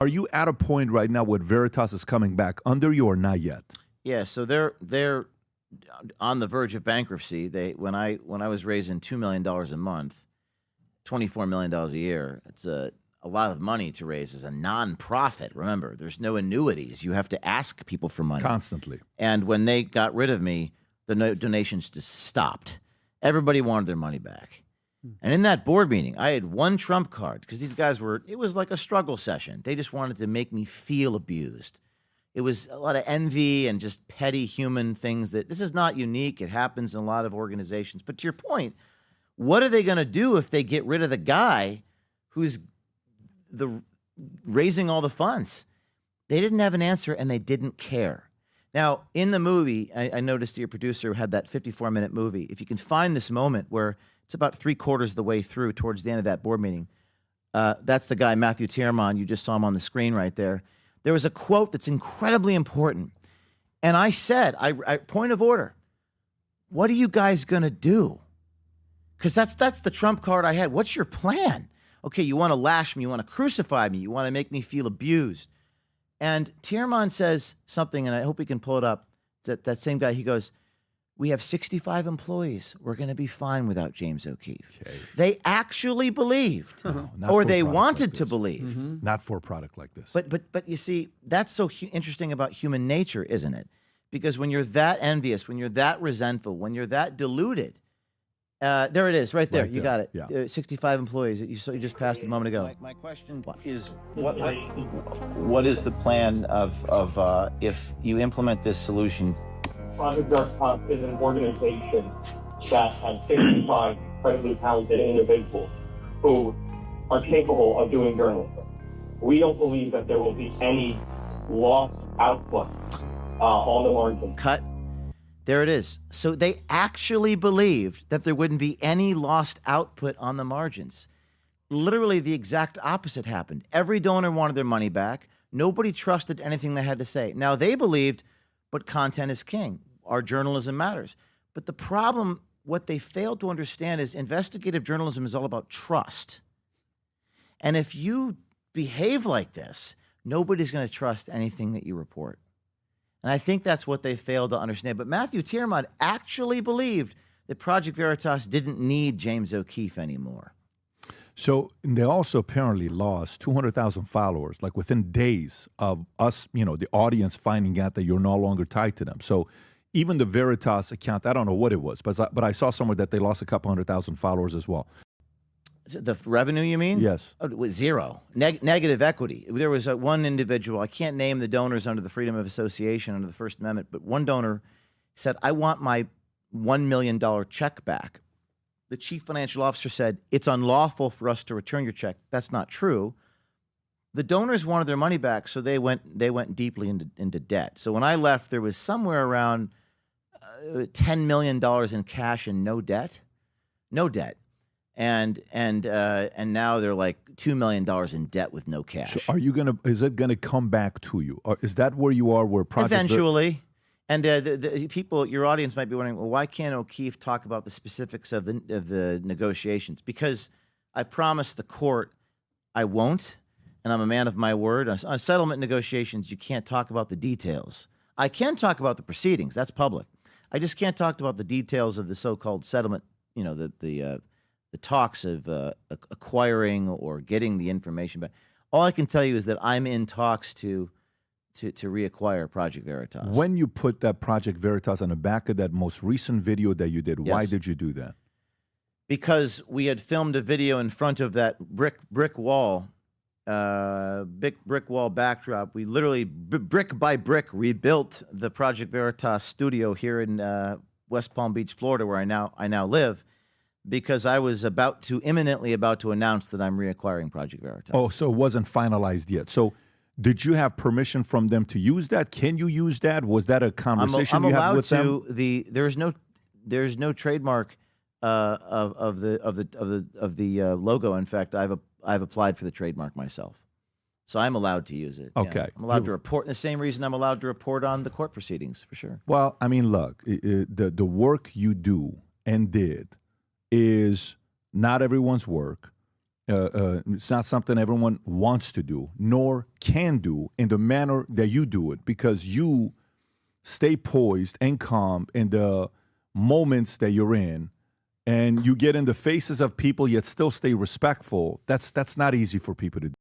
Are you at a point right now where Veritas is coming back under you or not yet? Yeah, so they're on the verge of bankruptcy. When I was raising $2 million a month, $24 million a year, it's a lot of money to raise as a nonprofit. Remember, there's no annuities. You have to ask people for money Constantly. And when they got rid of me, the donations just stopped. Everybody wanted their money back. And in that board meeting, I had one trump card because these guys it was like a struggle session. They just wanted to make me feel abused. It was a lot of envy and just petty human things that this is not unique. It happens in a lot of organizations. But to your point, what are they going to do if they get rid of the guy who's raising all the funds? They didn't have an answer and they didn't care. Now, in the movie, I noticed your producer had that 54-minute movie. If you can find this moment where it's about 3/4 of the way through towards the end of that board meeting, that's the guy, Matthew Tierman. You just saw him on the screen right there. There was a quote that's incredibly important. And I said, point of order, what are you guys going to do? Because that's the trump card I had. What's your plan? Okay, you want to lash me. You want to crucify me. You want to make me feel abused. And Tierman says something, and I hope we can pull it up. That same guy, he goes, we have 65 employees. We're going to be fine without James O'Keefe. Okay. They actually believed, or they wanted to believe. Not for a product like this. But you see, that's so interesting about human nature, isn't it? Because when you're that envious, when you're that resentful, when you're that deluded, there it is, right there. You got it. Yeah. 65 employees. You just passed a moment ago. My question is, what is the plan of if you implement this solution? Project Veritas is an organization that has 65 incredibly talented individuals who are capable of doing journalism. We don't believe that there will be any lost output on the margin. Cut. There it is. So they actually believed that there wouldn't be any lost output on the margins. Literally the exact opposite happened. Every donor wanted their money back. Nobody trusted anything they had to say. Now they believed, but content is king. Our journalism matters. But the problem, what they failed to understand is investigative journalism is all about trust. And if you behave like this, nobody's going to trust anything that you report. And I think that's what they failed to understand. But Matthew Tierman actually believed that Project Veritas didn't need James O'Keefe anymore. So they also apparently lost 200,000 followers, like within days of us, the audience finding out that you're no longer tied to them. So even the Veritas account, I don't know what it was, but I saw somewhere that they lost a couple 100,000 followers as well. The revenue, you mean? Yes. Oh, it was zero. Negative equity. There was one individual, I can't name the donors under the Freedom of Association under the First Amendment, but one donor said, I want my $1 million check back. The chief financial officer said, it's unlawful for us to return your check. That's not true. The donors wanted their money back, so they went deeply into debt. So when I left, there was somewhere around $10 million in cash and no debt. No debt. And now they're like $2 million in debt with no cash. So is it gonna come back to you? Or is that where you are where Project eventually? And the people, your audience might be wondering, well, why can't O'Keefe talk about the specifics of the negotiations? Because I promised the court I won't, and I'm a man of my word. On settlement negotiations, you can't talk about the details. I can talk about the proceedings. That's public. I just can't talk about the details of the so-called settlement, the talks of acquiring or getting the information back. All I can tell you is that I'm in talks to reacquire Project Veritas. When you put that Project Veritas on the back of that most recent video that you did, why did you do that? Because we had filmed a video in front of that brick wall, brick wall backdrop. We literally brick by brick rebuilt the Project Veritas studio here in West Palm Beach, Florida, where I now live, because I was imminently about to announce that I'm reacquiring Project Veritas. Oh, so it wasn't finalized yet. So did you have permission from them to use that? Can you use that? Was that a conversation you had with them? There's no trademark of the logo. In fact, I've applied for the trademark myself, so I'm allowed to use it. Okay, yeah. I'm allowed to report. The same reason I'm allowed to report on the court proceedings, for sure. Well, I mean, look, the work you do and did is not everyone's work. It's not something everyone wants to do, nor can do in the manner that you do it, because you stay poised and calm in the moments that you're in, and you get in the faces of people yet still stay respectful. That's not easy for people to do.